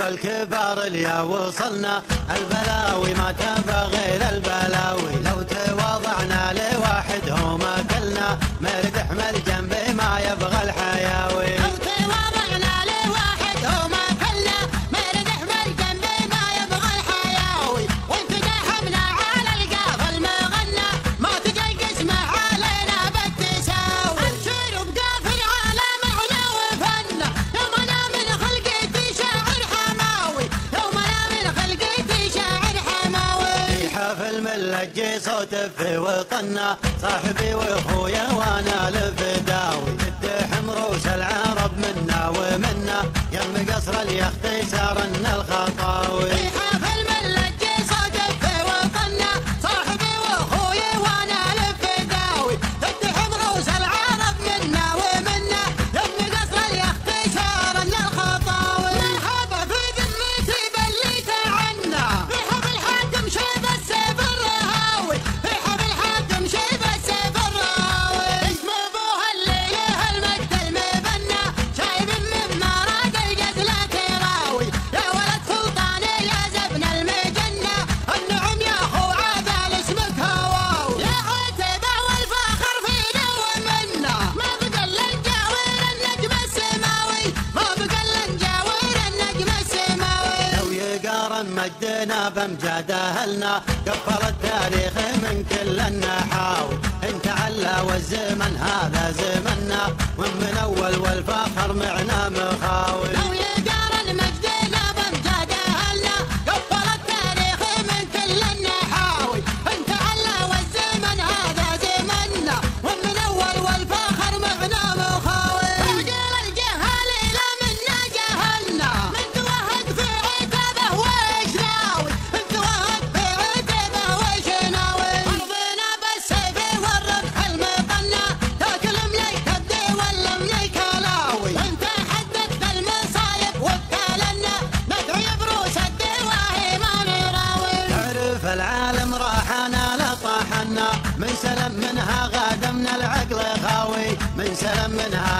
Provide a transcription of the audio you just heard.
والكبار اليا وصلنا، البلاوي ما تبى غير البلاوي، لو تواضعنا لواحد هو ما كلنا، مرد احمل جنبي ما يبغى الحياوي. لو تواضعنا لواحد هو ما كلنا، مرد احمل جنبي ما يبغى الحياوي، وانفتحنا على القافل ما غنى، ما تجي قسمه علينا بالتساوي. انشر بقافل على معنى وفنه، يوم انا من خلقتي شاعر حماوي، يوم انا من خلقتي شاعر حماوي. في حفل ملجي صوت في وطننا، صاحبي واخويا وانا الفداوي، تدحم روس العرب منا ومنا، يم قصر اليخت سارنا الخطاوي. في حفل ملجي صوت في وطننا، صاحبي واخويا وانا الفداوي، تدحم روس العرب منا ومنا، يم قصر اليخت سارنا الخطاوي. مرحبا في ذمتي بليت عنا، في حفل الحاكم شيب السيف الرهاوي، في حفل الحاكم شيب السيف الرهاوي. اسم ابوها اللي له المجد المبنى، شايب من مراد الجزل تراوي، يا ولد سلطاني يا زبن المجنة، النعم يا اخو عادل اسمك هواوي. يا عتبة والفخر فينا ومنا، ما بقى الا نجاور النجم السماوي، ما بقى الا نجاور النجم السماوي. لو يقارن مجدنا بامجاد اهلنا، قفل التاريخ من كل النحاوي، انت علا والزمن هذا زمنا، ومن اول والفخر معنا مخاوي. لو يقارن مجدنا بامجاد اهلنا، قفل التاريخ من كل النحاوي، انت علا والزمن هذا زمنا، ومن اول والفخر معنا مخاوي. رجال الجهل لا منا جهلنا، من توهق في عتبه وش ناوي، من توهق في عتبه وش ناوي. ارضنا بالسيف والرمح المطنى، تاكل مليك الدي ولا مليك هلاوي، انت حددت المصايب وبتالنا، ندعي بروس الدواهي ما نراوي. تعرف العالم راحنا لطاحنا، من سلم منها غادمنا العقل خاوي، من سلم منها